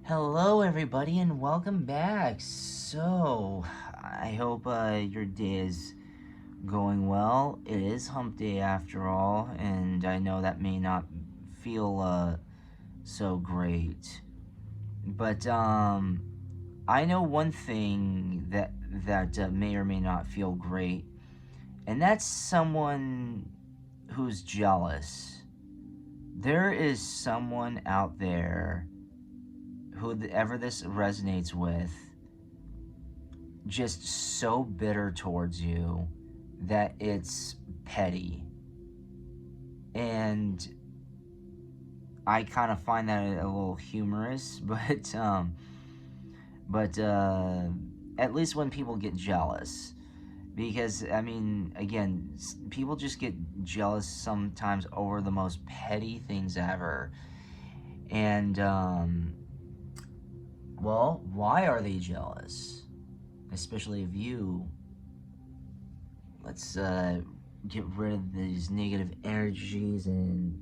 Hello, everybody, and welcome back. So, I hope your day is going well. It is hump day after all, and I know that may not feel so great. But I know one thing that may or may not feel great, and that's someone who's jealous. There is someone out there whoever this resonates with, just so bitter towards you that it's petty. And I kind of find that a little humorous, but at least when people get jealous, because I mean, again, people just get jealous sometimes over the most petty things ever. And well, why are they jealous? Especially of you. Let's get rid of these negative energies and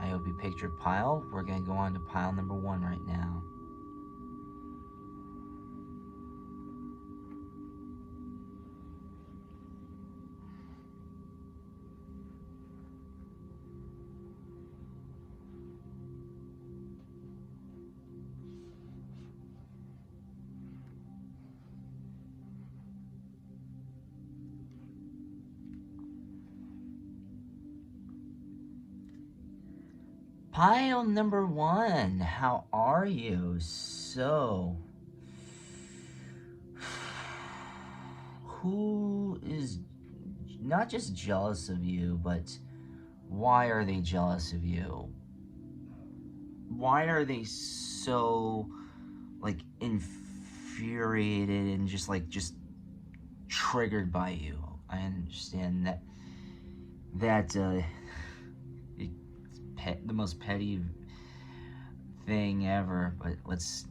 I hope you picked your pile. We're gonna go on to pile number 1 right now. Pile number 1, how are you? So, who is not just jealous of you, but why are they jealous of you? Why are they so, like, infuriated and just triggered by you? I understand that the most petty thing ever, but let's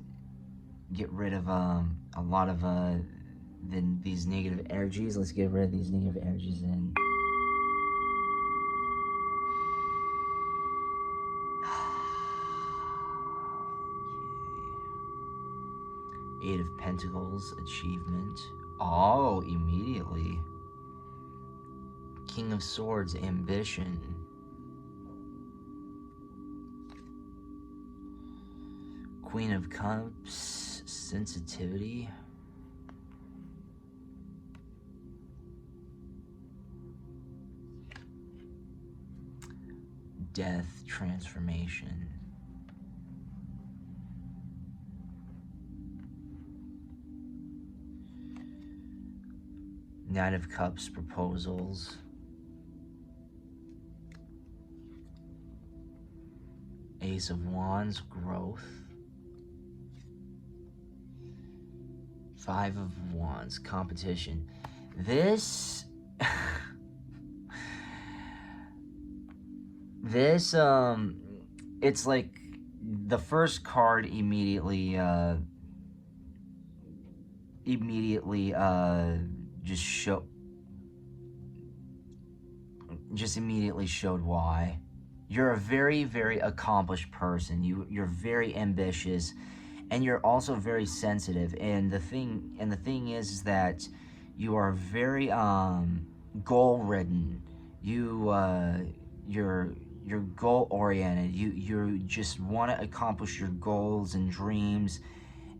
get rid of a lot of these negative energies. Let's get rid of these negative energies and okay. 8 of Pentacles, achievement. Oh, immediately. King of Swords, ambition. Queen of Cups, sensitivity. Death, transformation. Knight of Cups, proposals. Ace of Wands, growth. 5 of Wands, competition. This it's like the first card immediately just immediately showed why. You're a very, very accomplished person. You're very ambitious, and you're also very sensitive. And the thing is that you are very goal ridden. You're goal oriented. You just want to accomplish your goals and dreams,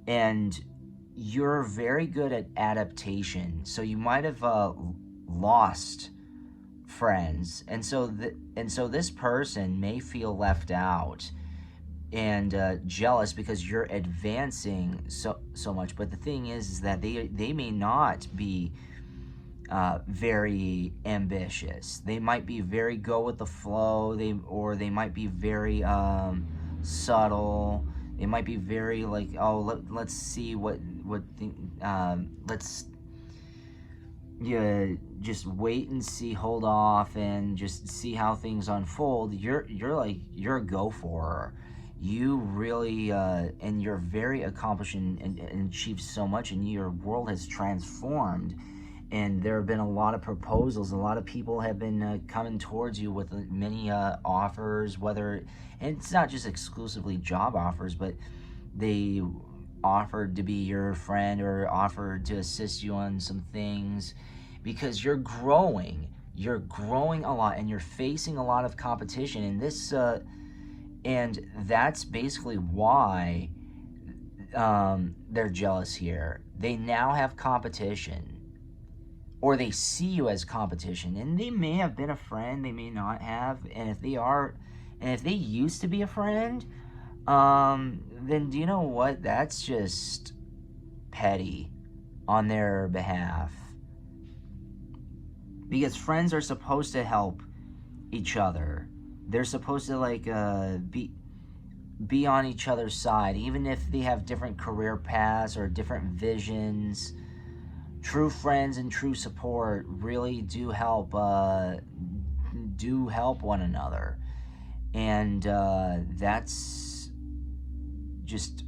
and you're very good at adaptation. So you might have lost friends, and so this person may feel left out and jealous because you're advancing so much. But the thing is that they may not be very ambitious. They might be very go with the flow. They might be very subtle. They might be very like, oh, let's see let's just wait and see, hold off, and just see how things unfold. You're a go for her, You really, and you're very accomplished and achieved so much, and your world has transformed. And there have been a lot of proposals. A lot of people have been coming towards you with many offers, whether, and it's not just exclusively job offers, but they offered to be your friend or offered to assist you on some things because you're growing. You're growing a lot and you're facing a lot of competition. And and that's basically why they're jealous here. They now have competition, or they see you as competition, and they may have been a friend, they may not have, and if they used to be a friend, then do you know what? That's just petty on their behalf. Because friends are supposed to help each other. They're supposed to be on each other's side, even if they have different career paths or different visions. True friends and true support really do help one another, and that's just.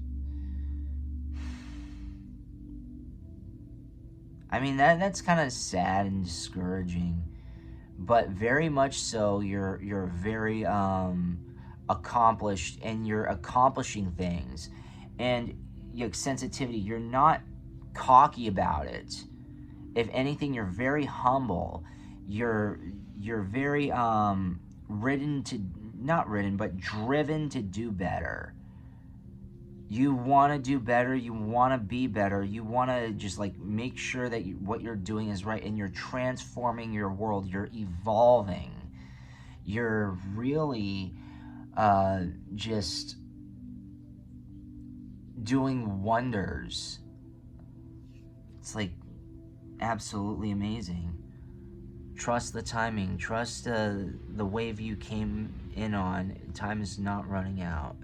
I mean that's kind of sad and discouraging, but very much so. You're very accomplished, and you're accomplishing things, and your sensitivity. You're not cocky about it. If anything, you're very humble. You're very ridden to not ridden, but driven to do better. You want to do better, you want to be better, you want to just make sure that what you're doing is right, and you're transforming your world, you're evolving, you're really just doing wonders. It's absolutely amazing. Trust the timing, trust the wave you came in on. Time is not running out.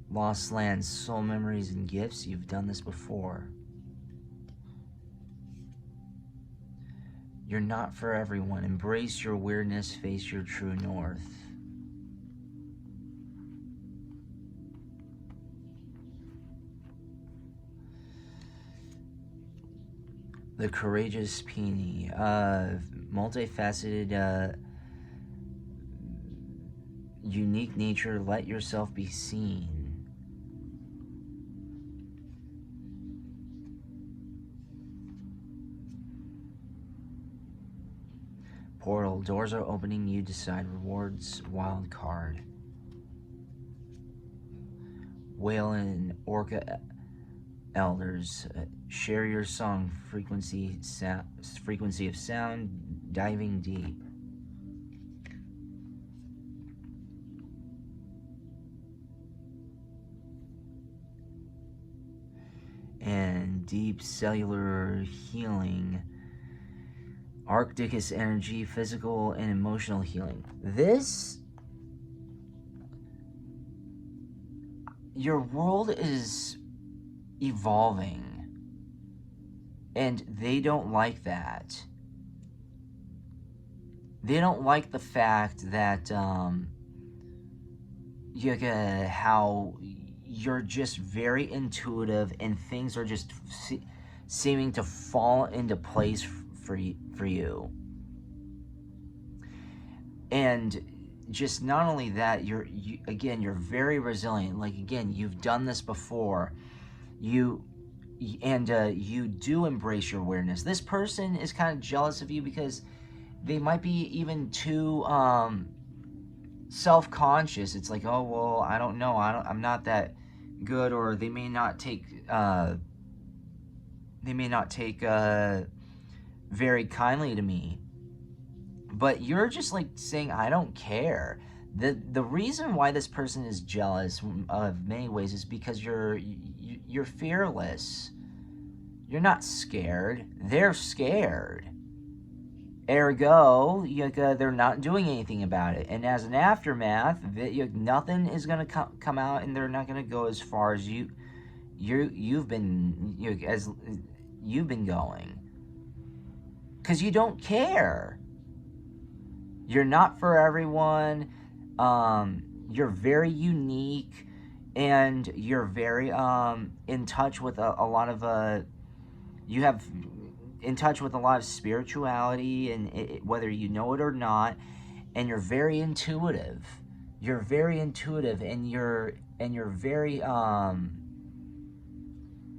Lost lands, soul memories, and gifts. You've done this before. You're not for everyone. Embrace your weirdness, face your true north. The courageous Peony. Multifaceted, unique nature. Let yourself be seen. Portal. Doors are opening. You decide. Rewards. Wild card. Whale and Orca elders. Share your song. Frequency of sound. Diving deep. And deep cellular healing. Arcticus energy, physical and emotional healing. Your world is evolving, and they don't like that. They don't like the fact that how you're just very intuitive, and things are just seeming to fall into place for you. And just not only that, you're very resilient. You've done this before. You do embrace your awareness. This person is kind of jealous of you because they might be even too self-conscious. It's oh well, I don't know, I'm not that good, or they may not take very kindly to me. But you're just saying, I don't care. The reason why this person is jealous of many ways is because you're fearless. You're not scared. They're scared. Ergo, they're not doing anything about it. And as an aftermath, nothing is going to come out, and they're not going to go as far as you've been going. Because you don't care. You're not for everyone. You're very unique, and you're very in touch with a lot of you have in touch with a lot of spirituality, and whether you know it or not, and you're very intuitive. You're very intuitive, and you're very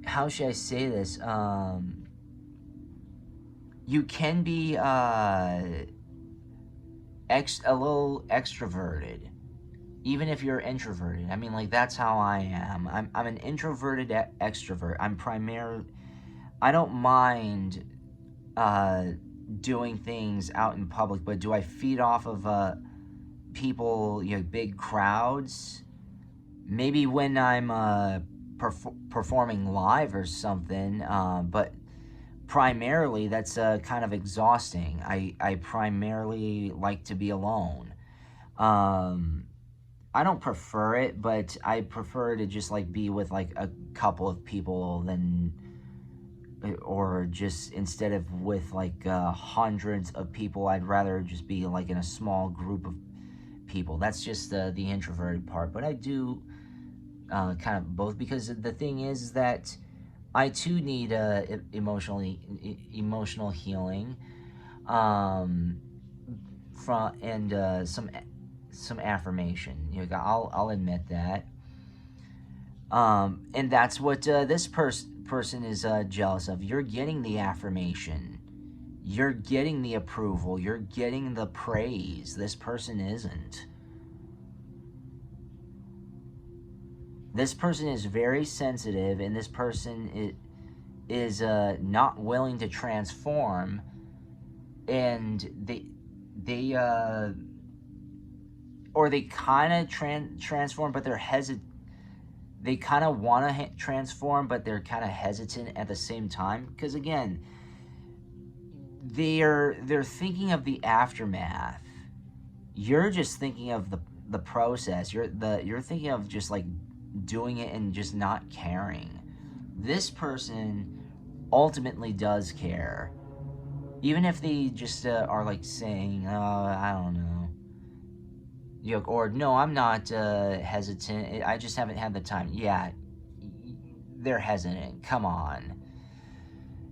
how should I say this? You can be a little extroverted, even if you're introverted. I mean, like, that's how I am. I'm an introverted extrovert. I don't mind doing things out in public, but do I feed off of people, big crowds? Maybe when I'm performing live or something, but primarily that's kind of exhausting. I primarily like to be alone. I don't prefer it, but I prefer to just like be with like a couple of people than, or just instead of with like hundreds of people, I'd rather just be like in a small group of people. That's just the introverted part. But I do kind of both, because the thing is that I too need emotional healing, from and some affirmation. I'll admit that. And that's what this person is jealous of. You're getting the affirmation. You're getting the approval. You're getting the praise. This person isn't. This person is very sensitive, and this person is not willing to transform, and they or they kind of transform, but they're hesitant. They kind of want to transform, but they're kind of hesitant at the same time, because again, they're thinking of the aftermath. You're just thinking of the process. You're thinking of just like doing it and just not caring. This person ultimately does care, even if they just are like saying, "Oh, I don't know," or "No, I'm not hesitant. I just haven't had the time." Yeah, they're hesitant. Come on.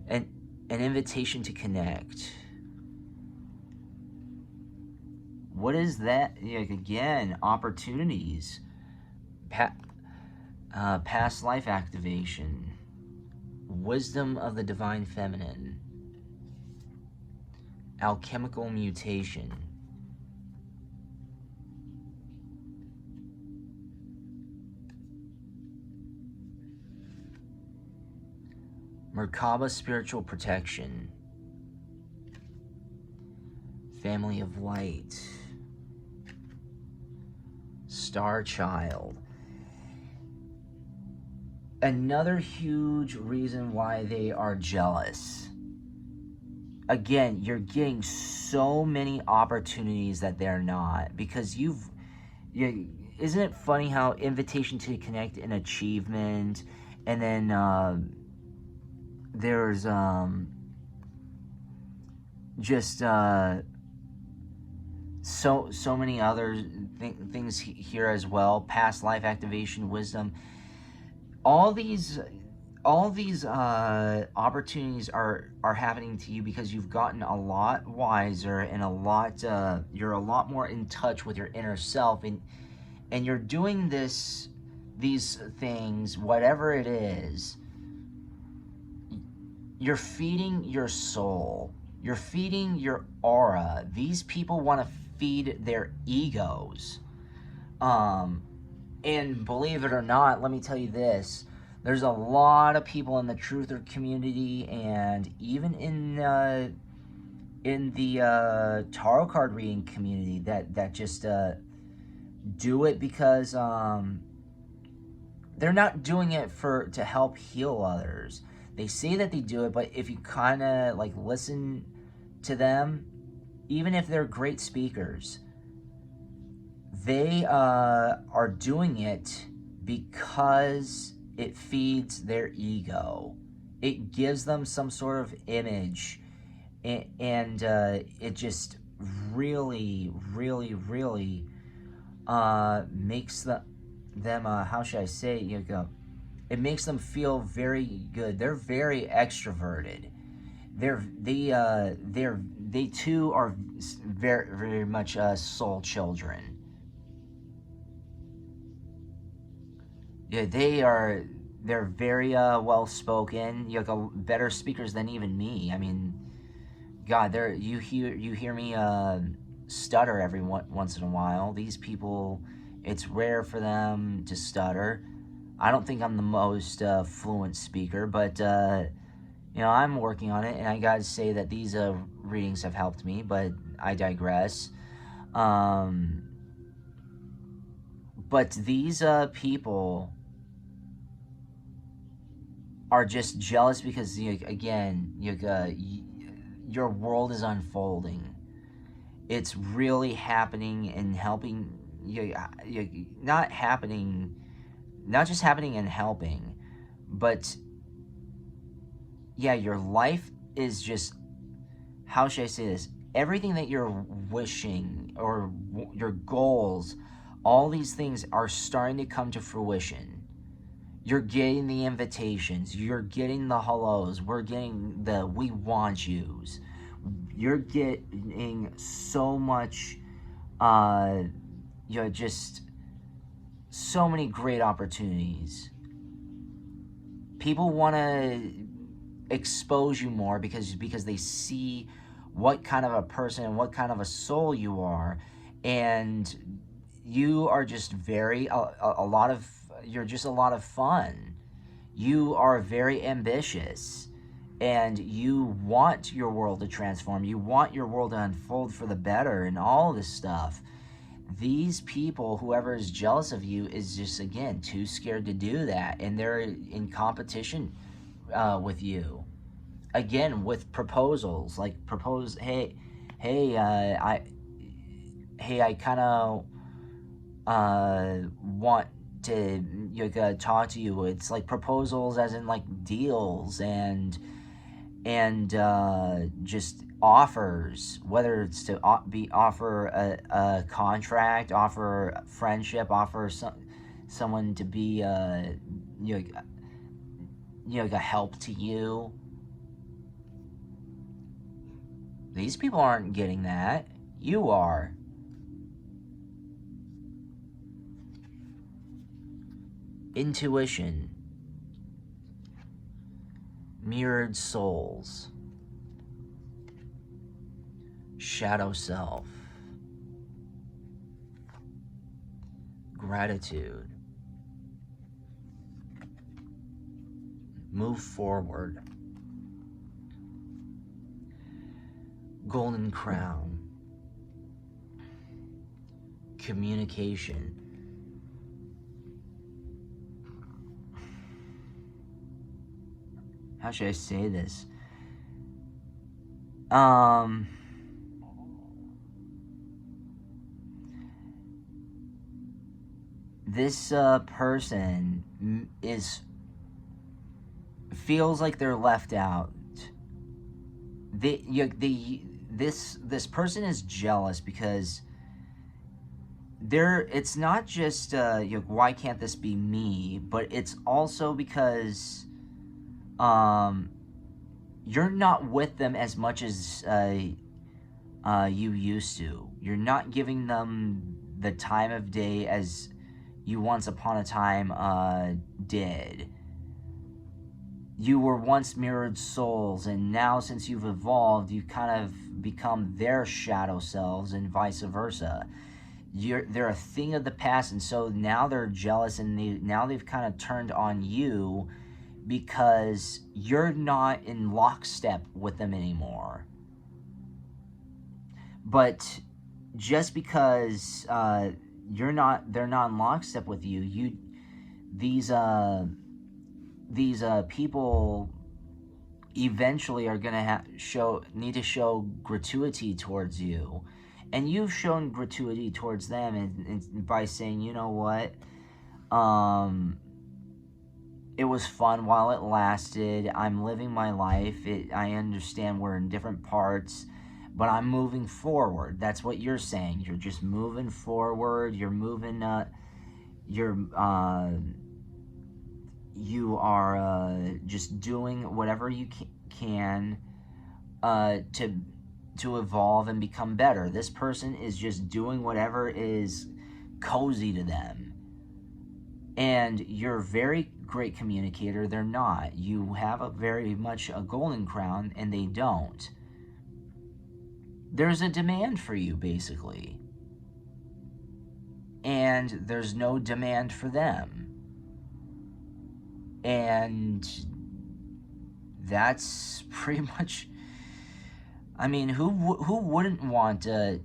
An invitation to connect. What is that? Again, opportunities. Past life activation. Wisdom of the divine feminine. Alchemical mutation. Merkaba spiritual protection. Family of light. Star child. Another huge reason why they are jealous. Again, you're getting so many opportunities that they're not, because isn't it funny how invitation to connect and achievement, and then there's just so many other things here as well. Past life activation, wisdom. All these opportunities are happening to you because you've gotten a lot wiser, and you're a lot more in touch with your inner self, and you're doing these things, whatever it is. You're feeding your soul. You're feeding your aura. These people want to feed their egos. And believe it or not, let me tell you this. There's a lot of people in the truther community, and even in the tarot card reading community that just do it because they're not doing it to help heal others. They say that they do it, but if you kind of like listen to them, even if they're great speakers, they are doing it because it feeds their ego. It gives them some sort of image, and it just really, really, really makes them how should I say, it makes them feel very good. They're very extroverted. They too are very, very much soul children. Yeah, they're very well spoken. You know, better speakers than even me. I mean, God, there you hear me stutter every once in a while. These people, it's rare for them to stutter. I don't think I'm the most fluent speaker, but I'm working on it, and I gotta say that these readings have helped me. But I digress. Um, but these people are just jealous because again, your world is unfolding. It's really happening and helping. Not happening, not just happening and helping, but yeah, your life is just, how should I say this? Everything that you're wishing or your goals, all these things are starting to come to fruition. You're getting the invitations, you're getting the hellos, we're getting the we want yous. You're getting so much, just so many great opportunities. People want to expose you more because they see what kind of a person and what kind of a soul you are, and you are just a lot of you're just a lot of fun. You are very ambitious, and you want your world to transform. You want your world to unfold for the better and all this stuff. These people, whoever is jealous of you, is just, again, too scared to do that, and they're in competition with you. Again, with proposals, like propose, hey, I kind of want to talk to you. It's like proposals, as in like deals and just offers, whether it's to offer a contract, offer friendship, offer someone to be you know, a help to you. These people aren't getting that. You are. Intuition. Mirrored souls. Shadow self. Gratitude. Move forward. Golden crown. Communication. How should I say this? This person feels like they're left out. This person is jealous because it's not just why can't this be me, but it's also because you're not with them as much as you used to. You're not giving them the time of day as you once upon a time did. You were once mirrored souls, and now since you've evolved, you've kind of become their shadow selves, and vice versa. They're a thing of the past, and so now they're jealous, and now they've kind of turned on you because you're not in lockstep with them anymore. But just because they're not in lockstep with you, these people eventually are gonna need to show gratuity towards you, and you've shown gratuity towards them, and by saying, you know what, it was fun while it lasted. I'm living my life. I understand we're in different parts, but I'm moving forward. That's what you're saying. You're just moving forward. You're moving, you're, you are just doing whatever you can to evolve and become better. This person is just doing whatever is cozy to them. And you're a very great communicator. They're not. You have a very much a golden crown, and they don't. There's a demand for you, basically. And there's no demand for them. And that's pretty much... I mean, who wouldn't want to...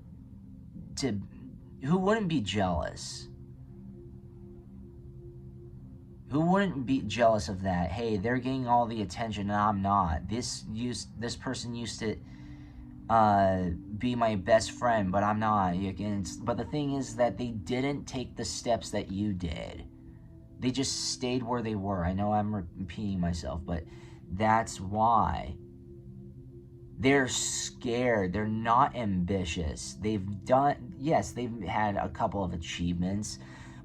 Who wouldn't be jealous? Who wouldn't be jealous of that? Hey, they're getting all the attention and I'm not. This person used to be my best friend, but I'm not. But the thing is that they didn't take the steps that you did. They just stayed where they were. I know I'm repeating myself, but that's why. They're scared. They're not ambitious. They've had a couple of achievements,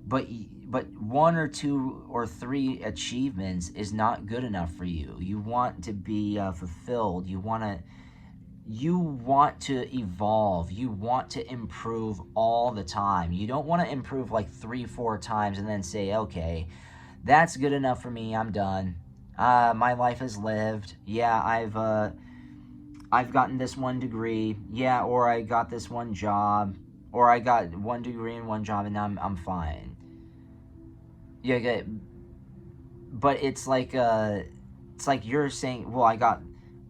but 1 or 2 or 3 achievements is not good enough for you. You want to be fulfilled. You want to evolve. You want to improve all the time. You don't want to improve like 3-4 times and then say, okay, that's good enough for me. I'm done. My life is lived. Yeah, I've gotten this 1 degree. Yeah, or I got this 1 job, or I got 1 degree and 1 job, and I'm fine. Yeah, but it's like you're saying, well, I got,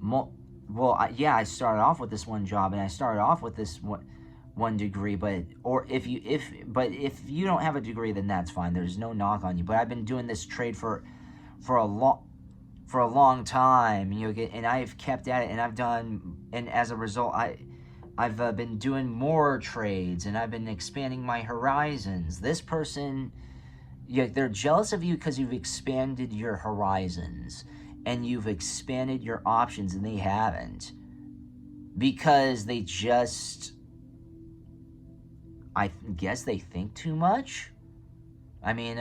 I started off with this 1 job, and I started off with this one degree, but if you don't have a degree, then that's fine. There's no knock on you. But I've been doing this trade for a long time, and I've kept at it, and as a result, I've been doing more trades, and I've been expanding my horizons. This person, they're jealous of you because you've expanded your horizons, and you've expanded your options, and they haven't, because they just, I guess they think too much. I mean,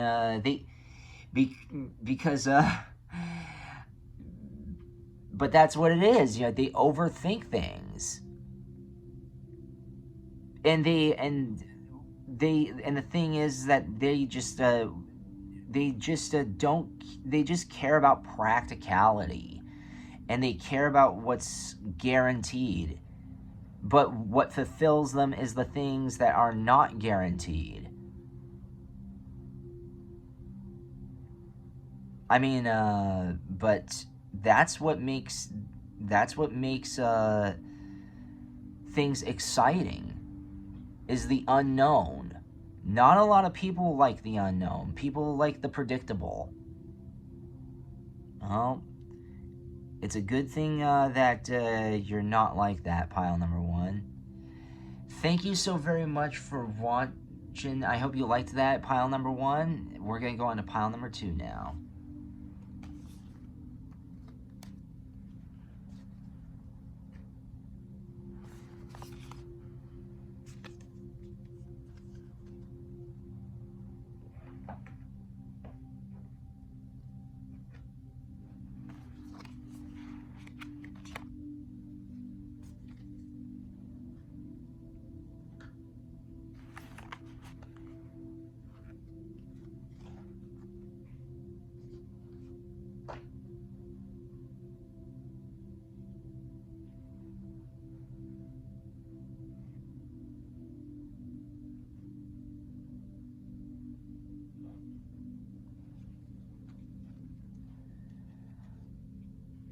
because but that's what it is. They overthink things, and the thing is that they just care about practicality, and they care about what's guaranteed. But what fulfills them is the things that are not guaranteed. I mean, but that's what makes things exciting, is the unknown. Not a lot of people like the unknown. People like the predictable. Well, it's a good thing that you're not like that, pile number 1. Thank you so very much for watching. I hope you liked that, pile number 1. We're going to go on to pile number 2 now.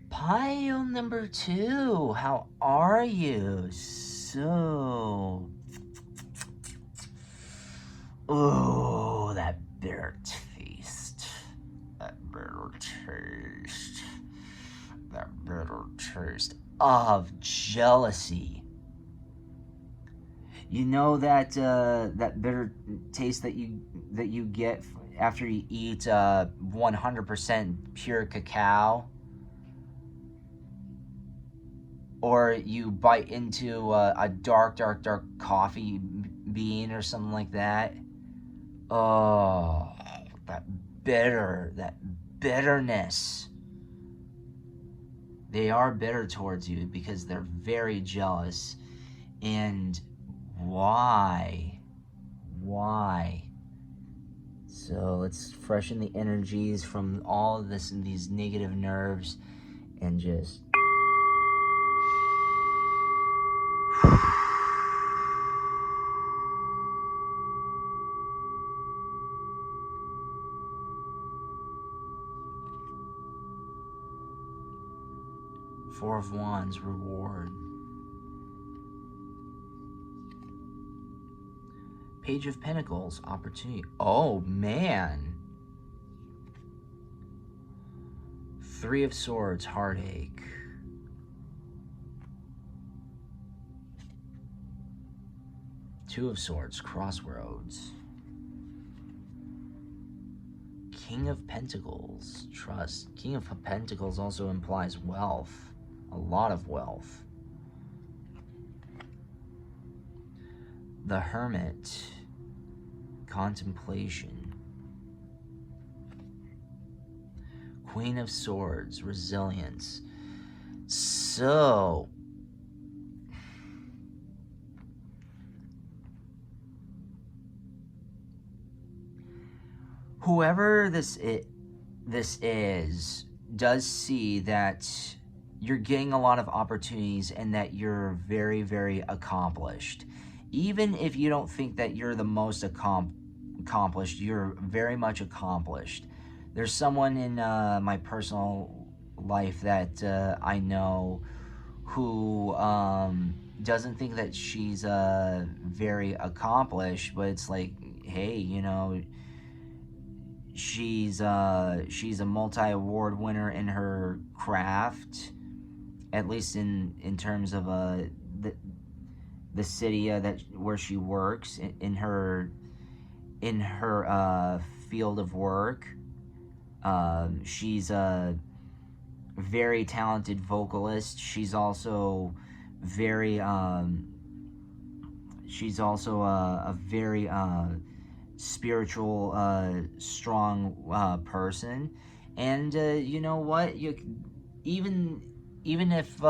Pile number 2, how are you? So, oh, that bitter taste. That bitter taste of jealousy. You know that that bitter taste that you get after you eat 100% pure cacao, or you bite into a dark coffee bean or something like that. Oh, that bitterness. They are bitter towards you because they're very jealous. And why? Why? So let's freshen the energies from all of this and these negative nerves and just Four of Wands, reward. Page of Pentacles, opportunity. Oh, man. Three of Swords, heartache. Two of Swords, crossroads. King of Pentacles, trust. King of Pentacles also implies wealth. A lot of wealth. The Hermit, contemplation. Queen of Swords, resilience. So, whoever this is does see that you're getting a lot of opportunities and that you're very, very accomplished. Even if you don't think that you're the most accomplished, you're very much accomplished. There's someone in my personal life that I know who doesn't think that she's very accomplished, but it's like, hey, you know, she's a multi-award winner in her craft, at least in terms of the city where she works, in her field of work. She's a very talented vocalist. She's also very a very spiritual, strong person. And you know what? Even if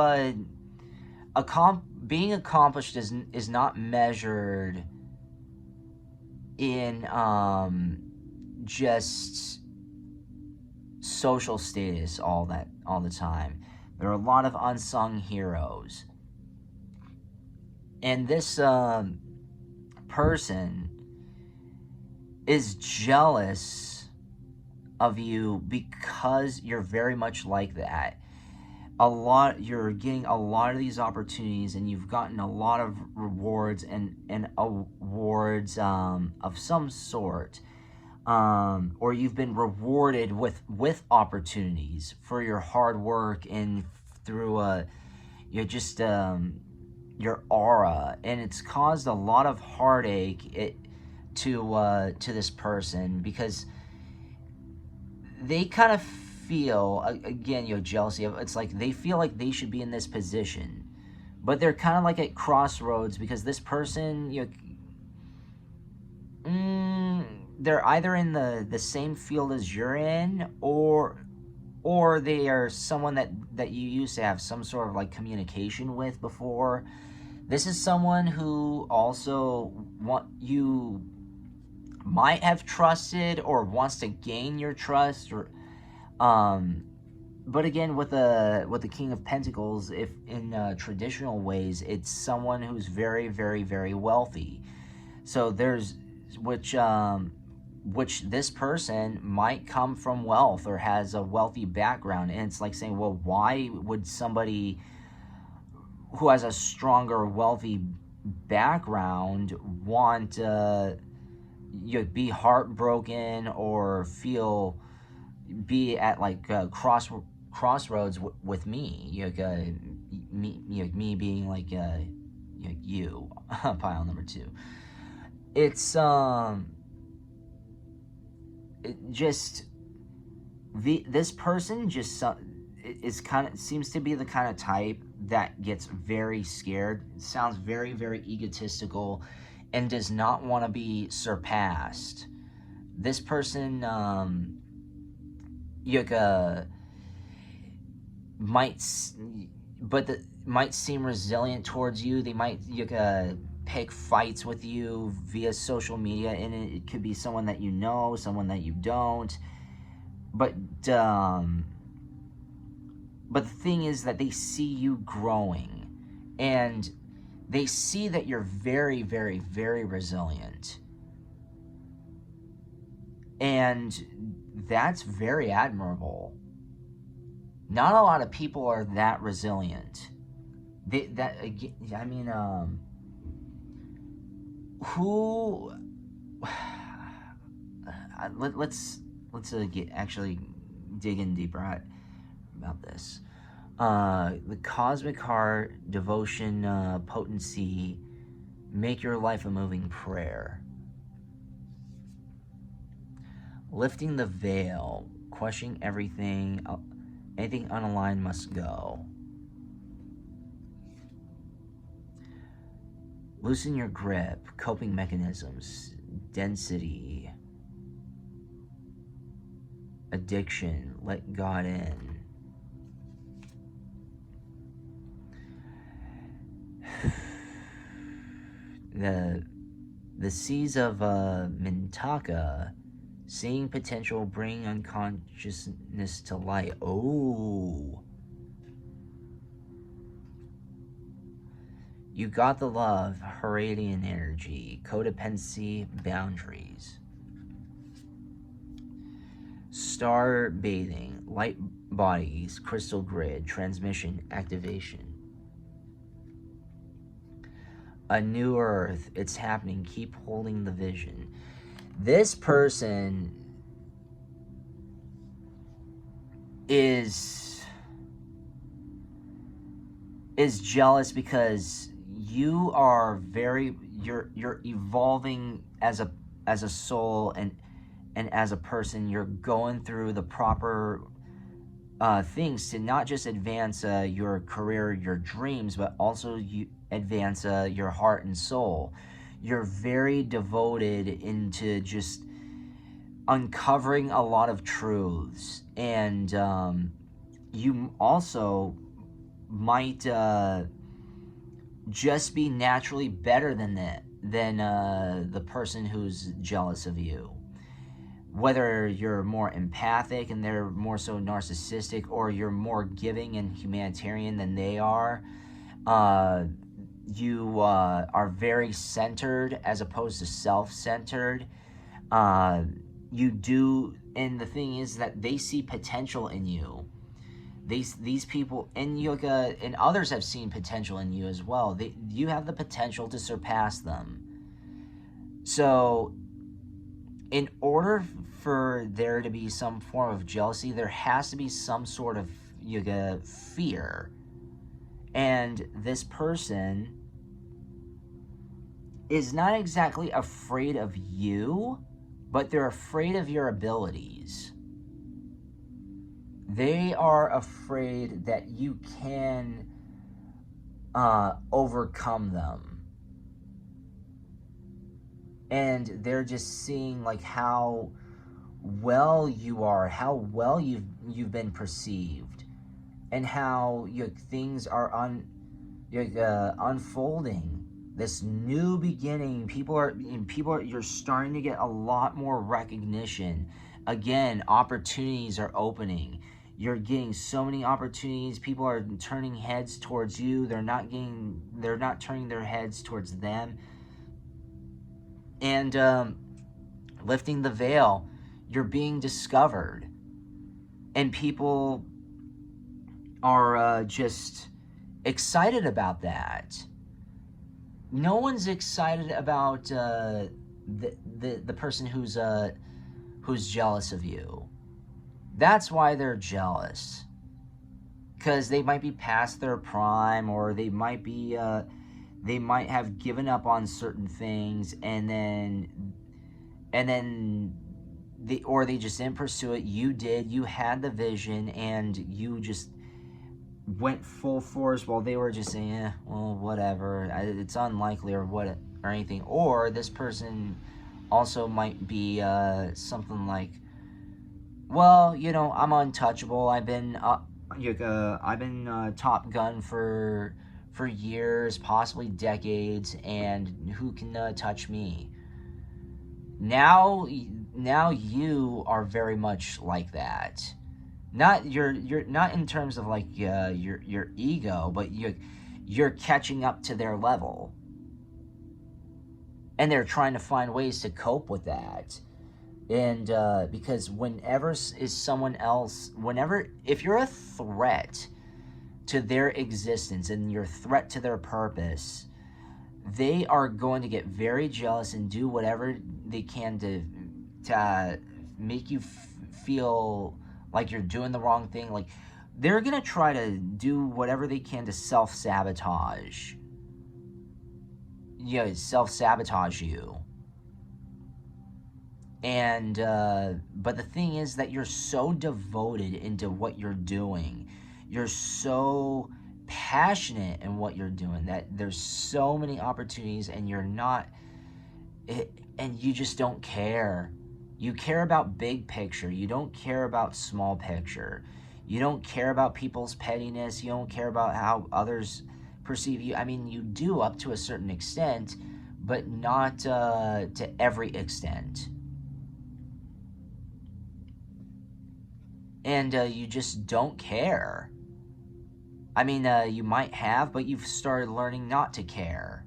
being accomplished is not measured in just social status all the time. There are a lot of unsung heroes, and this person is jealous of you because you're very much like that. You're getting a lot of these opportunities, and you've gotten a lot of rewards and awards of some sort, or you've been rewarded with opportunities for your hard work and through your aura, and it's caused a lot of heartache to this person, because they kind of feel, again, jealousy. It's like they feel like they should be in this position, but they're kind of like at crossroads, because this person, they're either in the same field as you're in, or they are someone that you used to have some sort of like communication with before. This is someone who also you might have trusted or wants to gain your trust, or but again, with the King of Pentacles, if in traditional ways, it's someone who's very, very, very wealthy. So there's which this person might come from wealth or has a wealthy background, and it's like saying, well, why would somebody who has a stronger, wealthy background want be heartbroken or be at like crossroads with me, me being like you, pile number two. It's this person just seems to be the kind of type that gets very scared, sounds very, very egotistical, and does not want to be surpassed. This person, Yuka, might, might seem resilient towards you. They might Yuka pick fights with you via social media, and it could be someone that you know, someone that you don't. But the thing is that they see you growing, and they see that you're very, very, very resilient. And that's very admirable. Not a lot of people are that resilient. Who? Let's actually dig in deeper about this. The cosmic heart, devotion, potency, make your life a moving prayer. Lifting the veil, questioning everything, anything unaligned must go. Loosen your grip, coping mechanisms, density, addiction, let God in. The seas of Mintaka, seeing potential, bring unconsciousness to light. Oh. You got the love, Heradian energy, codependency, boundaries. Star bathing, light bodies, crystal grid, transmission, activation. A new earth, it's happening, keep holding the vision. This person is jealous because you are you're evolving as a soul and as a person. You're going through the proper things to not just advance your career, your dreams, but also you advance your heart and soul. You're very devoted into just uncovering a lot of truths, and you also might just be naturally better than the person who's jealous of you. Whether you're more empathic and they're more so narcissistic, or you're more giving and humanitarian than they are, you are very centered as opposed to self-centered. You do, and the thing is that they see potential in you. These people, and Yuka and others have seen potential in you as well. You have the potential to surpass them. So, in order for there to be some form of jealousy, there has to be some sort of Yuka fear. And this person is not exactly afraid of you, but they're afraid of your abilities. They are afraid that you can overcome them. And they're just seeing like how well you are, how well you've been perceived, and how things are unfolding. This new beginning, you're starting to get a lot more recognition. Again, opportunities are opening. You're getting so many opportunities. People are turning heads towards you. They're not turning their heads towards them. And lifting the veil, you're being discovered. And people are just excited about that. No one's excited about the person who's jealous of you. That's why they're jealous, because they might be past their prime, or they might have given up on certain things, and then they just didn't pursue it. You did. You had the vision, and you just went full force while they were just saying, well, whatever, it's unlikely or what or anything. Or this person also might be something like, well, I'm untouchable. I've been Top Gun for years, possibly decades, and who can touch me? Now you are very much like that. Not you're not in terms of like your ego, but you're catching up to their level, and they're trying to find ways to cope with that. And because whenever is someone else, whenever if you're a threat to their existence and you're a threat to their purpose, they are going to get very jealous and do whatever they can to make you feel like you're doing the wrong thing. Like, they're going to try to do whatever they can to self-sabotage. Self-sabotage you. And, but the thing is that you're so devoted into what you're doing. You're so passionate in what you're doing that there's so many opportunities and you're not, and you just don't care. You care about big picture. You don't care about small picture. You don't care about people's pettiness. You don't care about how others perceive you. I mean, you do up to a certain extent, but not to every extent. And you just don't care. I mean, you might have, but you've started learning not to care.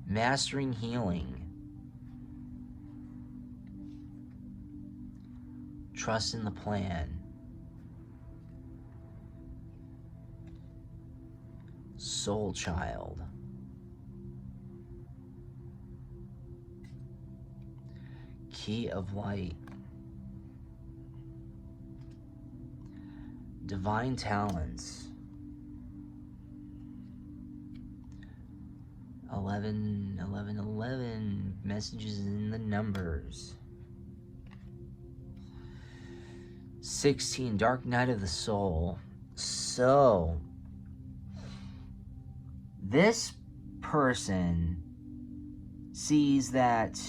Mastering healing. Trust in the plan. Soul child. Key of light. Divine talents. 11, 11, 11. Messages in the numbers. 16. Dark night of the soul. So, this person sees that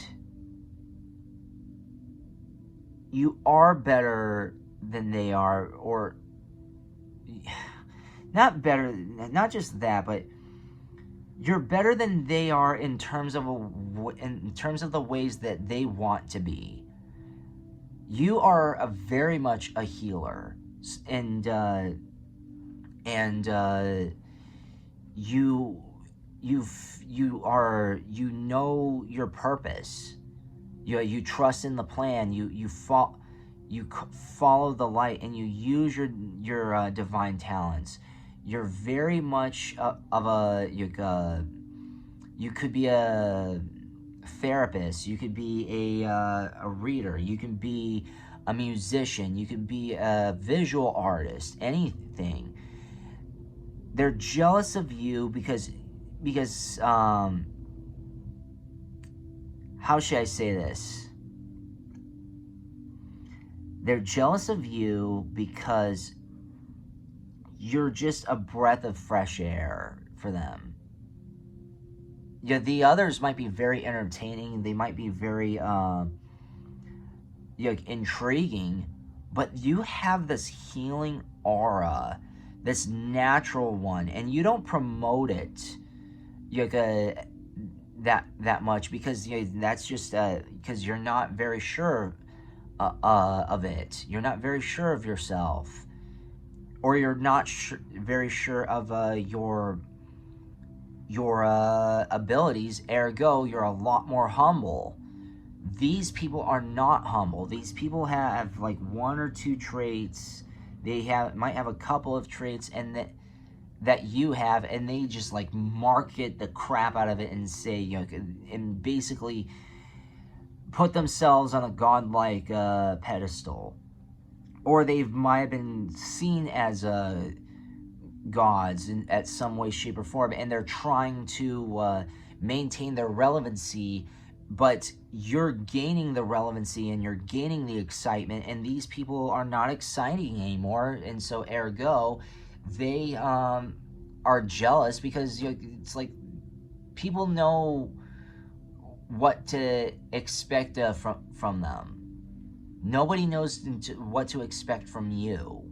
you are better than they are, or not better, not just that, but you're better than they are in terms of the ways that they want to be. You are know your purpose. You trust in the plan. You follow the light, and you use your divine talents. You're very much you could be a therapist, you could be a reader, you can be a musician, you can be a visual artist, anything. They're jealous of you because how should I say this? They're jealous of you because you're just a breath of fresh air for them. Yeah, the others might be very entertaining. They might be very intriguing, but you have this healing aura, this natural one, and you don't promote it that much because that's just because you're not very sure of it. You're not very sure of yourself, or you're not very sure of your abilities. Ergo, you're a lot more humble. These people are not humble. These people have like one or two traits. They might have a couple of traits, and that you have, and they just like market the crap out of it and say, and basically put themselves on a godlike pedestal, or they might have been seen as gods at some way, shape, or form, and they're trying to maintain their relevancy but you're gaining the relevancy and you're gaining the excitement, and these people are not exciting anymore, and so ergo they are jealous, because it's like people know what to expect from them. Nobody knows what to expect from you,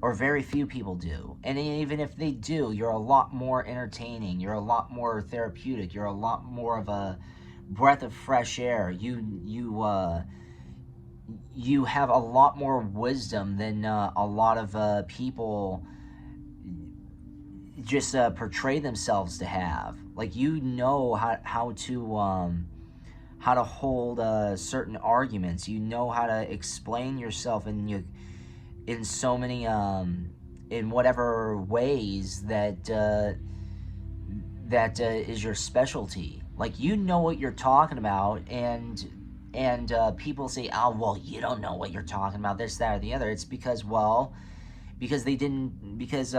or very few people do. And even if they do, you're a lot more entertaining, you're a lot more therapeutic, you're a lot more of a breath of fresh air. You have a lot more wisdom than a lot of people just portray themselves to have. Like, you know how to hold certain arguments. You know how to explain yourself, and in so many in whatever ways that is your specialty. Like, you know what you're talking about, and people say, oh, well, you don't know what you're talking about, this, that, or the other. It's because, well, because they didn't, because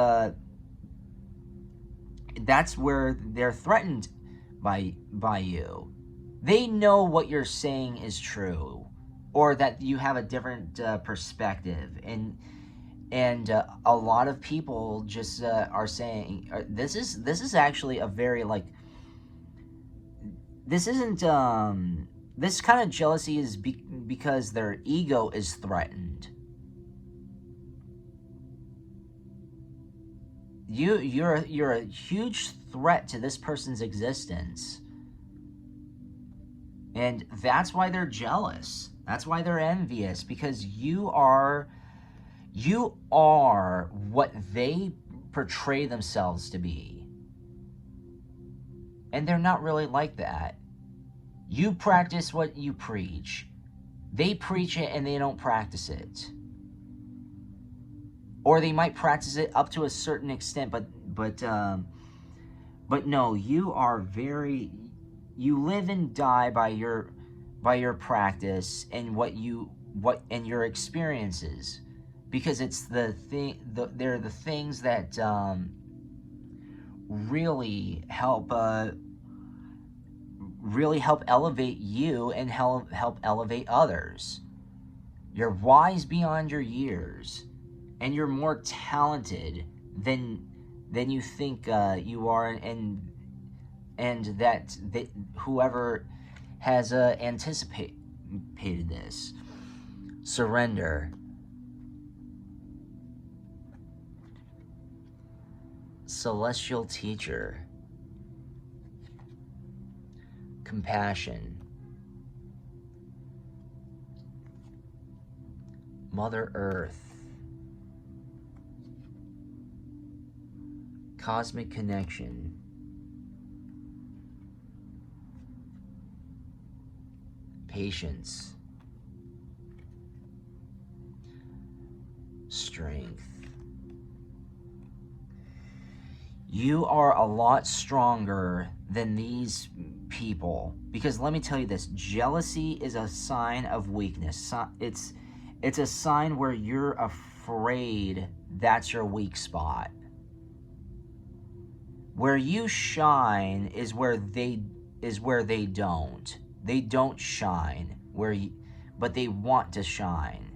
that's where they're threatened by you. They know what you're saying is true, or that you have a different perspective, and a lot of people just are saying, this is actually a very, like, this isn't this kind of jealousy is because their ego is threatened. You're a huge threat to this person's existence, and that's why they're jealous. That's why they're envious, because you are what they portray themselves to be, and they're not really like that. You practice what you preach. They preach it and they don't practice it. Or they might practice it up to a certain extent, but no, you live and die by your practice and and your experiences, because it's they're the things that really help elevate you and help elevate others. You're wise beyond your years, and you're more talented than you think you are, and that whoever has anticipated this. Surrender. Celestial teacher. Compassion. Mother Earth. Cosmic connection. Patience. Strength. You are a lot stronger than these people, because let me tell you this: jealousy is a sign of weakness. It's a sign where you're afraid that's your weak spot. Where you shine is where they don't. They don't shine but they want to shine.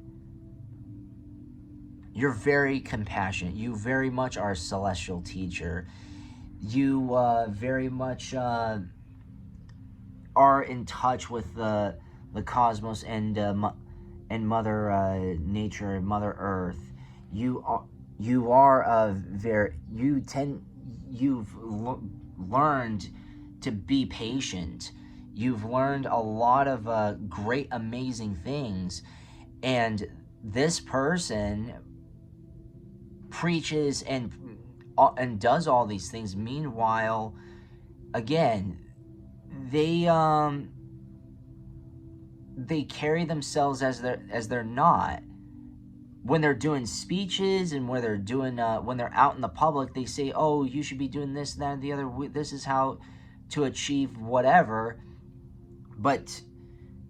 You're very compassionate. You very much are a celestial teacher. You very much are in touch with the cosmos and Mother Nature, Mother Earth. You've learned to be patient. You've learned a lot of great, amazing things, and this person preaches and does all these things. Meanwhile, again, they carry themselves as they're not. When they're doing speeches and when they're doing when they're out in the public, they say, "Oh, you should be doing this, that, and the other. This is how to achieve whatever." But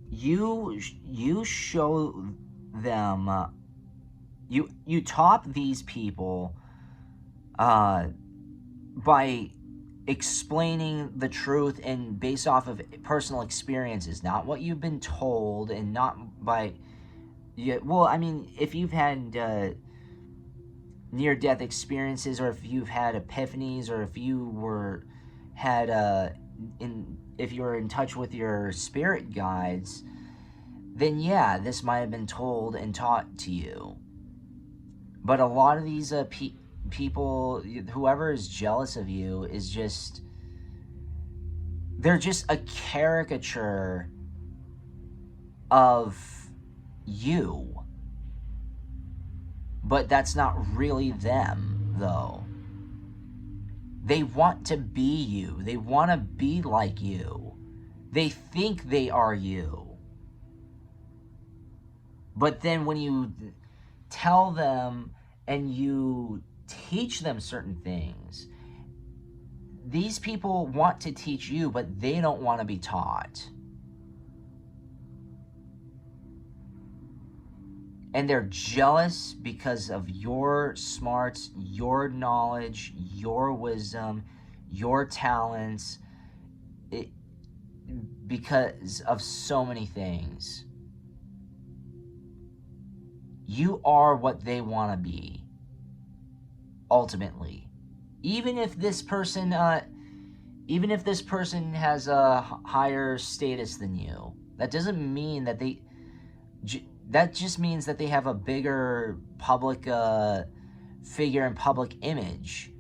you show them. You top these people by explaining the truth and based off of personal experiences, not what you've been told, and not by, yeah, well, I mean, if you've had near-death experiences, or if you've had epiphanies, or if you were had if you were in touch with your spirit guides, then yeah, this might have been told and taught to you. But a lot of these people, whoever is jealous of you, is just, they're just a caricature of you. But that's not really them, though. They want to be you. They want to be like you. They think they are you. But then when you tell them and you teach them certain things, these people want to teach you, but they don't want to be taught. And they're jealous because of your smarts, your knowledge, your wisdom, your talents, because of so many things. You are what they want to be, ultimately. Even if this person has a higher status than you, that doesn't mean that that just means that they have a bigger public figure and public image.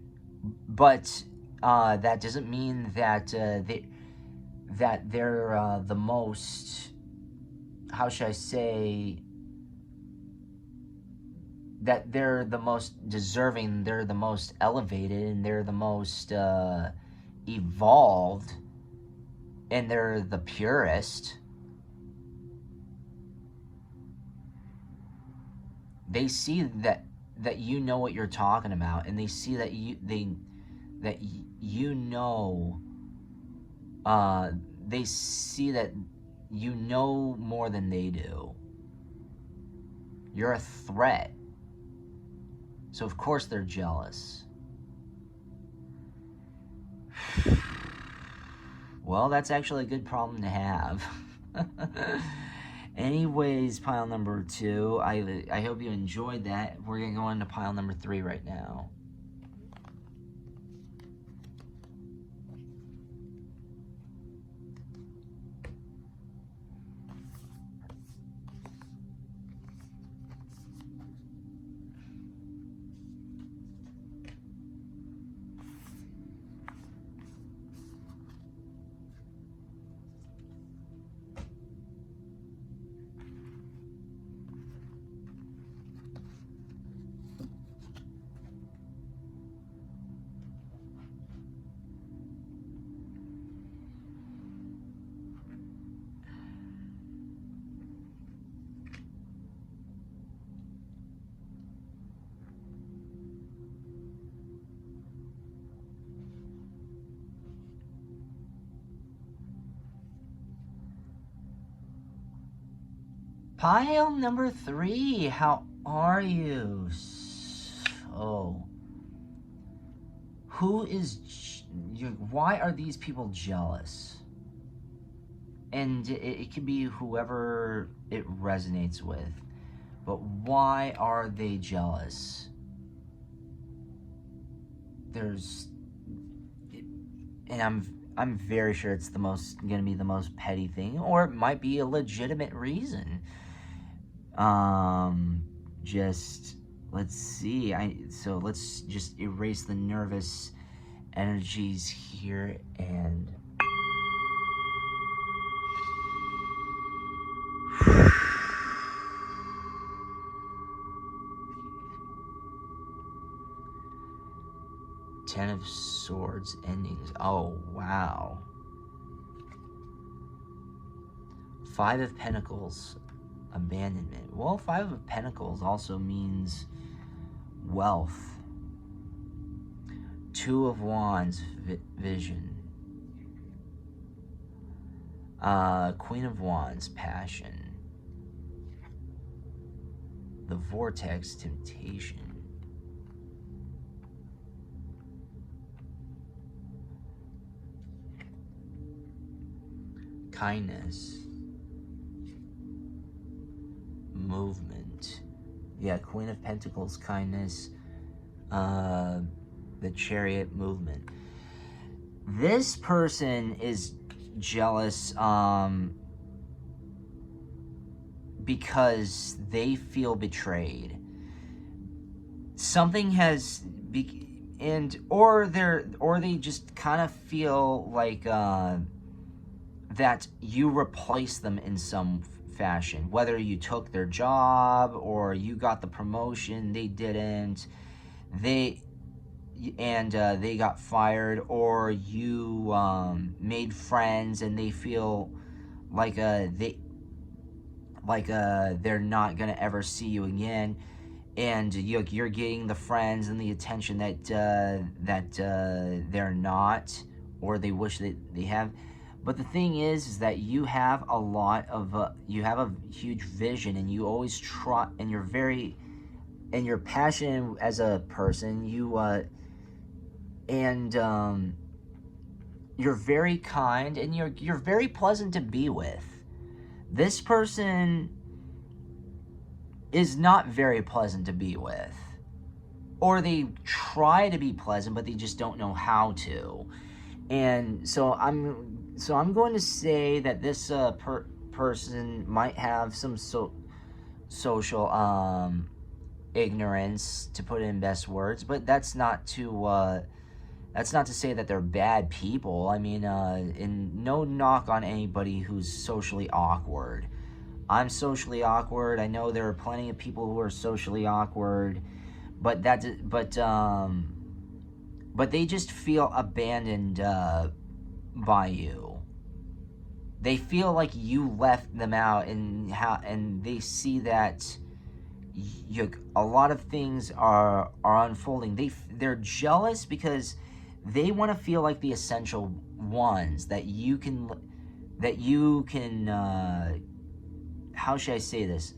But that doesn't mean that they're the most, how should I say, that they're the most deserving, they're the most elevated, and they're the most evolved, and they're the purest. They see that you know what you're talking about, and they see that you know. They see that you know more than they do. You're a threat. So of course they're jealous. Well, that's actually a good problem to have. Anyways, pile number 2. I hope you enjoyed that. We're going to go into pile number 3 right now. Pile number 3, how are you? Oh. Why are these people jealous? And it could be whoever it resonates with. But why are they jealous? And I'm very sure it's gonna be the most petty thing, or it might be a legitimate reason. Just let's see. So let's just erase the nervous energies here and. Ten of Swords endings. Oh, wow. 5 of Pentacles, abandonment. Well, 5 of Pentacles also means wealth. 2 of Wands, vision. Queen of Wands, passion. The Vortex, temptation. kindness, movement. Yeah, Queen of Pentacles, kindness, the Chariot, movement. This person is jealous because they feel betrayed. Something has or they just kind of feel like that you replaced them in some fashion, whether you took their job or you got the promotion, they didn't, they got fired, or you made friends and they feel like they're not gonna ever see you again, and you're getting the friends and the attention that they're not, or they wish that they have. But the thing is that you have a lot of you have a huge vision, and you always try, and you're passionate as a person. You're very kind, and you're very pleasant to be with. This person is not very pleasant to be with, or they try to be pleasant, but they just don't know how to. And so I'm going to say that this person might have some social ignorance, to put it in best words, but that's not to say that they're bad people. I mean, and no knock on anybody who's socially awkward. I'm socially awkward. I know there are plenty of people who are socially awkward, but they just feel abandoned by you. They feel like you left them out, and they see that a lot of things are unfolding. They're jealous because they want to feel like the essential ones, that you can how should I say this?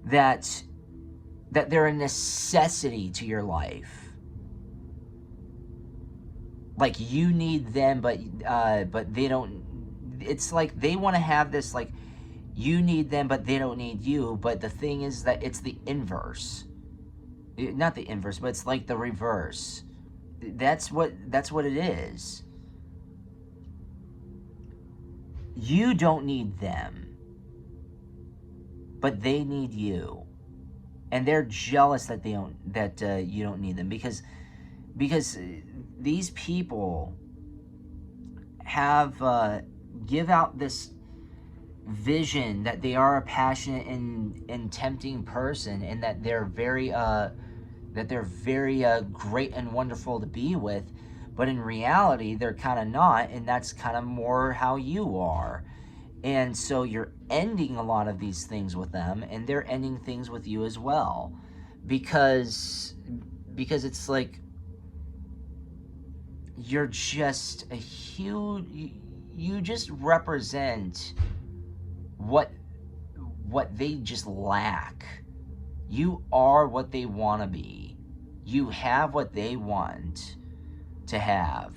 That they're a necessity to your life. Like you need them, but they don't. It's like they want to have this, like, you need them, but they don't need you. But the thing is that it's the inverse. Not the inverse, but it's like the reverse. That's what it is. You don't need them, but they need you, and they're jealous that you don't need them, because these people have give out this vision that they are a passionate and tempting person, and that they're very great and wonderful to be with. But in reality, they're kind of not, and that's kind of more how you are. And so you're ending a lot of these things with them, and they're ending things with you as well, because it's like you're just a huge, you just represent what they just lack. You are what they want to be. You have what they want to have.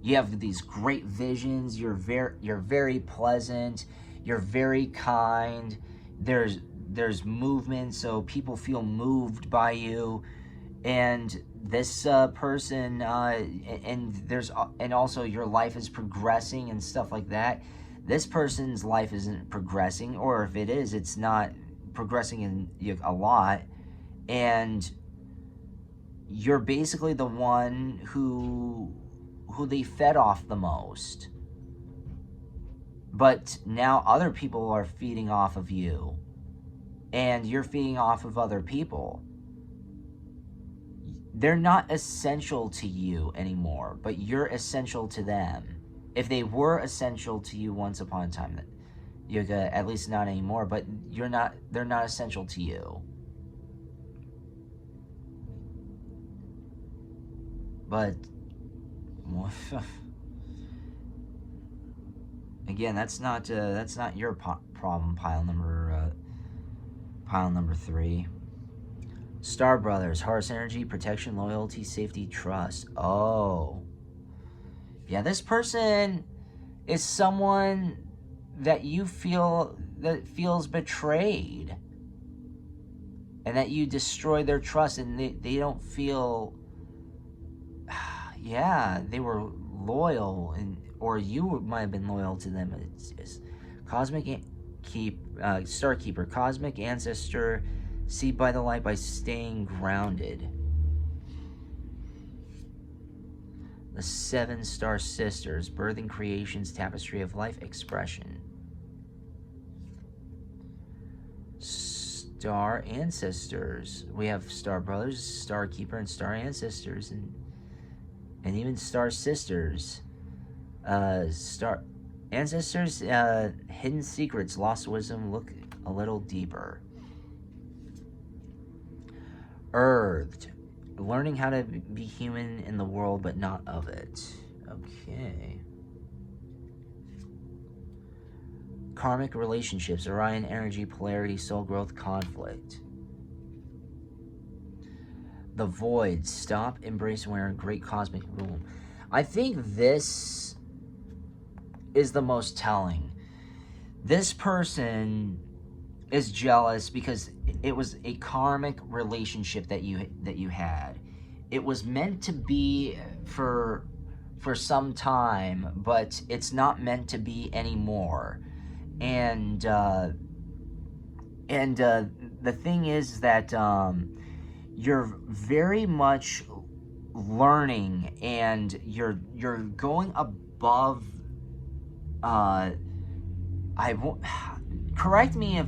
You have these great visions. You're very pleasant. You're very kind. There's movement, so people feel moved by you. And this person, and also your life is progressing and stuff like that. This person's life isn't progressing, or if it is, it's not progressing in a lot. And you're basically the one who they fed off the most. But now other people are feeding off of you, and you're feeding off of other people. They're not essential to you anymore, but you're essential to them. If they were essential to you once upon a time, you're at least not anymore, but they're not essential to you. But again, that's not your problem. Pile number 3. Star Brothers, Horus energy, protection, loyalty, safety, trust. Oh, yeah, this person is someone that you feel that feels betrayed, and that you destroy their trust, and they don't feel, yeah, they were loyal, and or you might have been loyal to them. It's cosmic star keeper, cosmic ancestor, see by the light by staying grounded. The 7 star sisters, birthing creation's tapestry of life expression. Star ancestors. We have star brothers, star keeper, and star ancestors, and even star sisters. Star ancestors, hidden secrets, lost wisdom, look a little deeper. Earthed, learning how to be human in the world but not of it. Okay. Karmic relationships, Orion energy, polarity, soul growth, conflict. The void, stop, embrace, wearing great cosmic rule. I think this is the most telling. This person is jealous because it was a karmic relationship that you had. It was meant to be for some time, but it's not meant to be anymore. And the thing is that you're very much learning, and you're going above. I won't correct me if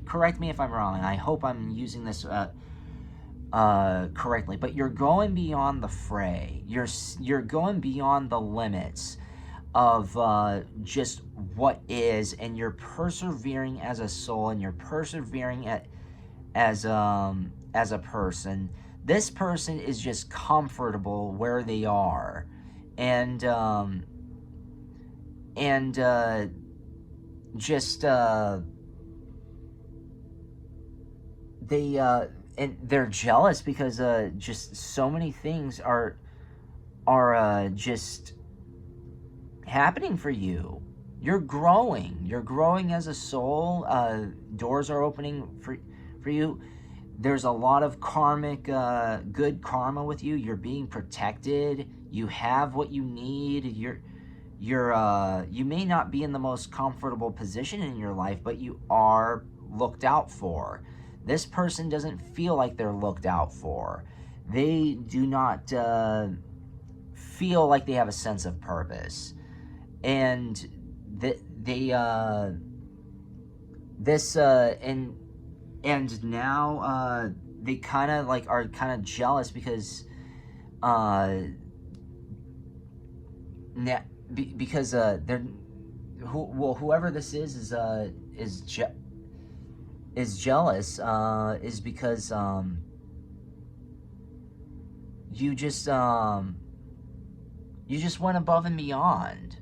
correct me if I'm wrong. I hope I'm using this correctly. But you're going beyond the fray. You're going beyond the limits of just what is, and you're persevering as a soul, and you're persevering as a person. This person is just comfortable where they are, and just they're jealous because just so many things are just happening for you. You're growing as a soul. Doors are opening for you. There's a lot of karmic good karma with you. You're being protected. You have what you need. You may not be in the most comfortable position in your life, but you are looked out for. This person doesn't feel like they're looked out for. They do not feel like they have a sense of purpose. And and now they kind of like are kind of jealous because they're whoever this is jealous is because you just went above and beyond.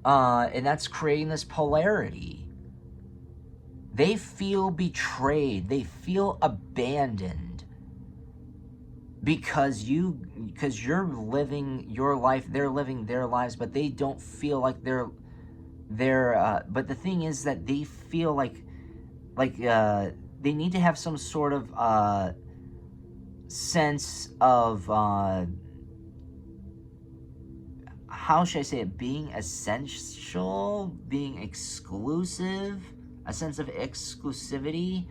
And that's creating this polarity. They feel betrayed. They feel abandoned because you're living your life. They're living their lives, but they don't feel like they're. But the thing is that they feel like they need to have some sort of sense of. How should I say it? Being essential, being exclusive, a sense of exclusivity.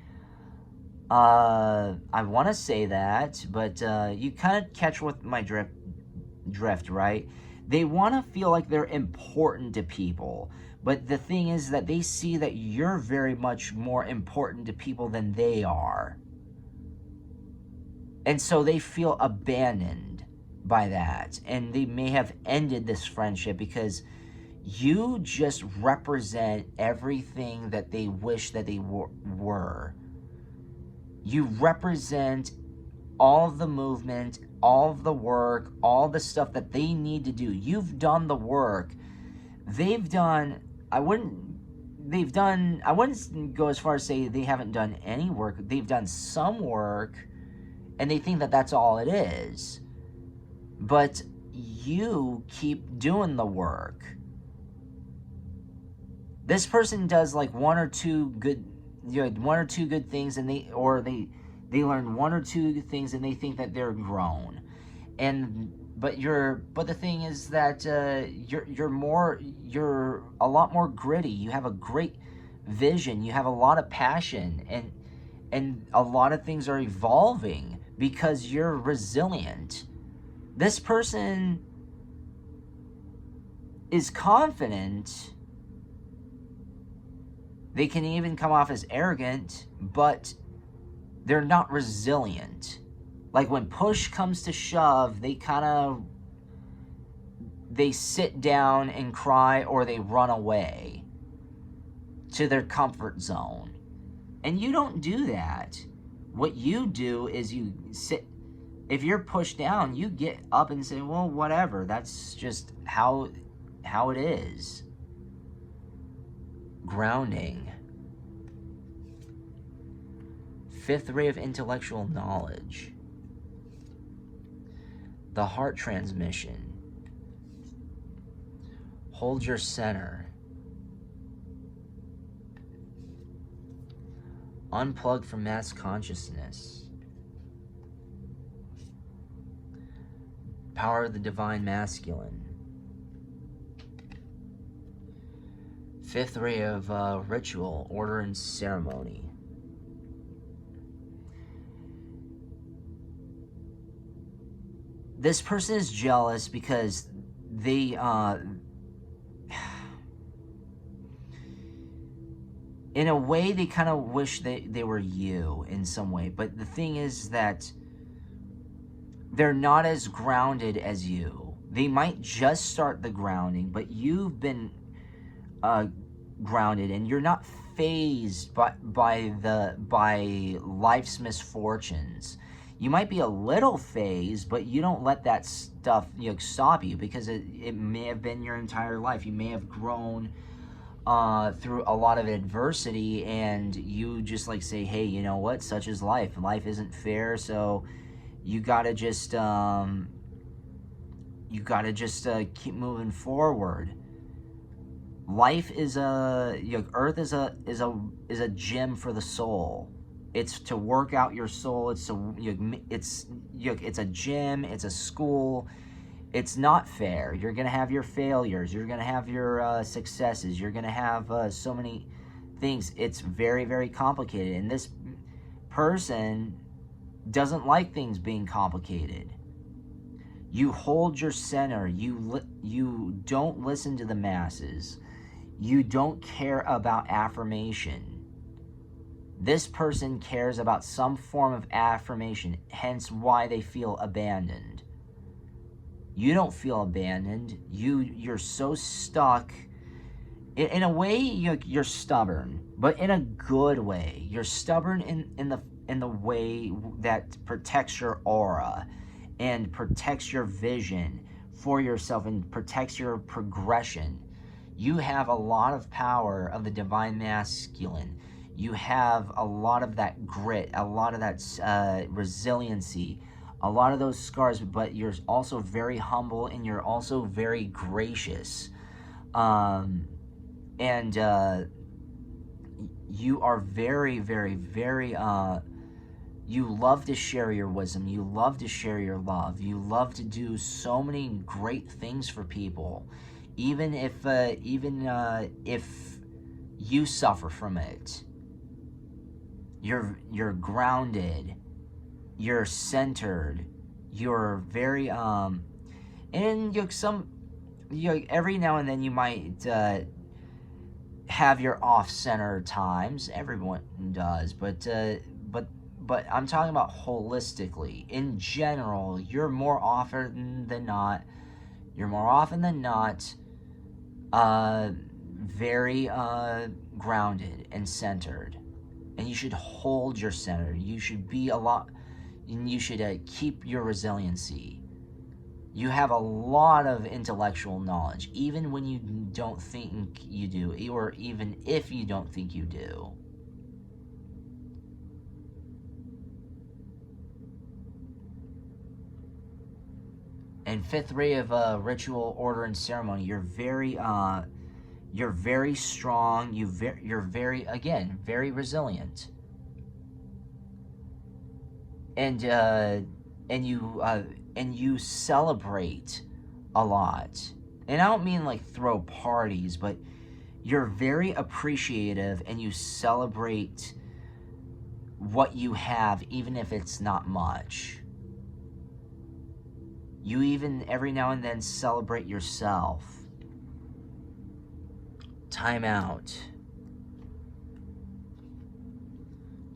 I want to say that, but you kind of catch what my drift, right? They want to feel like they're important to people, but the thing is that they see that you're very much more important to people than they are. And so they feel abandoned by that, and they may have ended this friendship because you just represent everything that they wish that they were. You represent all of the movement, all of the work, all the stuff that they need to do. You've done the work. They've done, I wouldn't go as far as say they haven't done any work. They've done some work, and they think that that's all it is. but you keep doing the work. This person does like one or two good things, and they learn one or two things, and they think that they're grown. And but the thing is that you're a lot more gritty. You have a great vision. You have a lot of passion, and a lot of things are evolving because you're resilient. This person is confident. They can even come off as arrogant, but they're not resilient. Like when push comes to shove, they sit down and cry, or they run away to their comfort zone. And you don't do that. What you do is you sit. If you're pushed down, you get up and say, well, whatever. That's just how it is. Grounding. Fifth ray of intellectual knowledge. The heart transmission. Hold your center. Unplug from mass consciousness. Power of the divine masculine. Fifth ray of ritual, order, and ceremony. This person is jealous because they in a way they kind of wish they were you in some way. But the thing is that they're not as grounded as you. They might just start the grounding, but you've been grounded, and you're not phased by life's misfortunes. You might be a little phased, but you don't let that stuff stop you, because it may have been your entire life. You may have grown through a lot of adversity, and you just like say, hey, you know what? Such is life. Life isn't fair, so you gotta just keep moving forward. Life is Earth is a gym for the soul. It's to work out your soul. It's a gym. It's a school. It's not fair. You're gonna have your failures. You're gonna have your successes. You're gonna have so many things. It's very, very complicated, and this person doesn't like things being complicated. You hold your center. You don't listen to the masses. You don't care about affirmation. This person cares about some form of affirmation, hence why they feel abandoned. You don't feel abandoned. You're so stuck. In a way, you're stubborn, but in a good way. You're stubborn in the way that protects your aura and protects your vision for yourself and protects your progression. You have a lot of power of the divine masculine. You have a lot of that grit, a lot of that resiliency, a lot of those scars, but you're also very humble, and you're also very gracious. And you are very, very, very, you love to share your wisdom. You love to share your love. You love to do so many great things for people, even if you suffer from it. You're grounded. You're centered. You're very and every now and then you might have your off-center times. Everyone does, but I'm talking about holistically. In general, you're more often than not very grounded and centered. And you should hold your center. You should be and you should keep your resiliency. You have a lot of intellectual knowledge, even when you don't think you do, or even if you don't think you do. And fifth ray of ritual, order, and ceremony. You're very strong. You're very, again, very resilient. And you celebrate a lot. And I don't mean like throw parties, but you're very appreciative and you celebrate what you have, even if it's not much. You even every now and then celebrate yourself. Time out.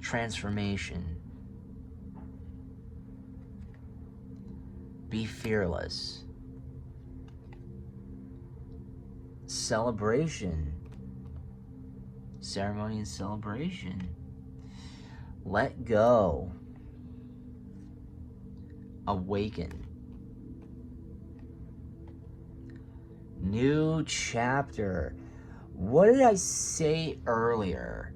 Transformation. Be fearless. Celebration. Ceremony and celebration. Let go. Awaken. New chapter. What did I say earlier?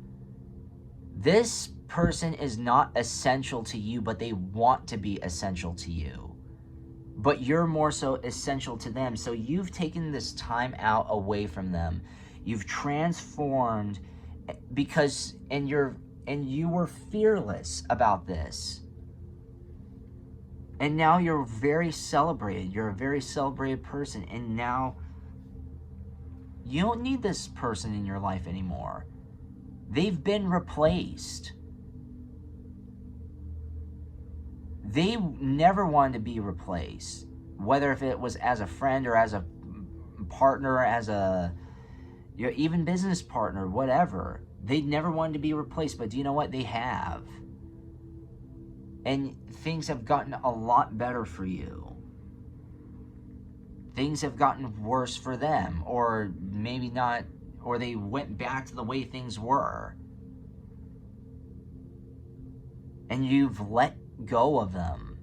This person is not essential to you, but they want to be essential to you. But you're more so essential to them. So you've taken this time out away from them. You've transformed because, and you were fearless about this. And now you're very celebrated. You're a very celebrated person. And now you don't need this person in your life anymore. They've been replaced. They never wanted to be replaced, whether if it was as a friend or as a partner, as a even business partner, whatever. They never wanted to be replaced, but do you know what? They have. And things have gotten a lot better for you. Things have gotten worse for them, or maybe not, or they went back to the way things were. And you've let go of them.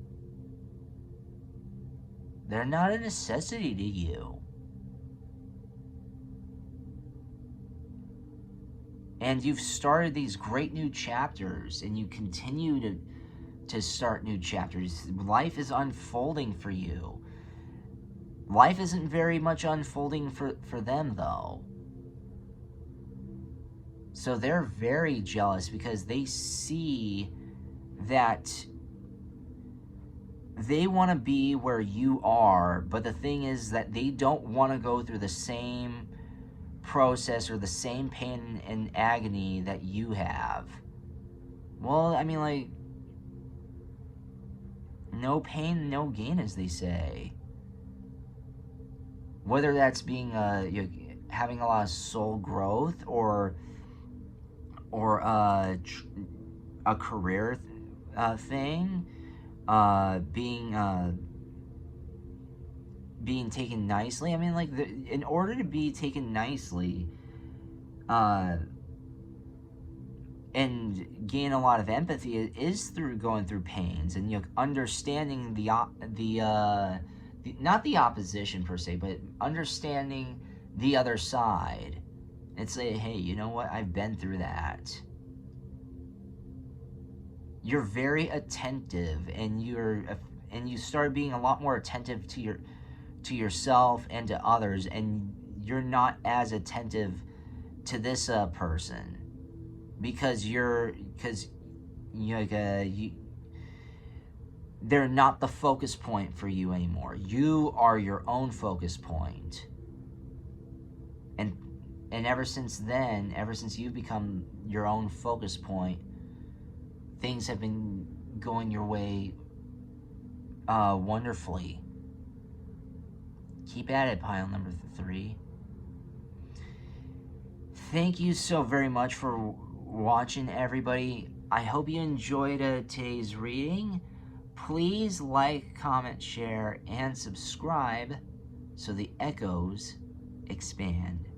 They're not a necessity to you. And you've started these great new chapters, and you continue to start new chapters. Life is unfolding for you. Life isn't very much unfolding for them, though. So they're very jealous because they see that they want to be where you are, but the thing is that they don't want to go through the same process or the same pain and agony that you have. Well, I mean, like, no pain, no gain, as they say. Whether that's being having a lot of soul growth or a career thing, being taken nicely. I mean, like, in order to be taken nicely and gain a lot of empathy is through going through pains and understanding not the opposition per se, but understanding the other side and say, hey, you know what? I've been through that. You're very attentive, and you start being a lot more attentive to yourself and to others, and you're not as attentive to this person because they're not the focus point for you anymore. You are your own focus point. And ever since then, ever since you've become your own focus point, things have been going your way wonderfully. Keep at it, pile number 3. Thank you so very much for watching, everybody. I hope you enjoyed today's reading. Please like, comment, share, and subscribe so the echoes expand.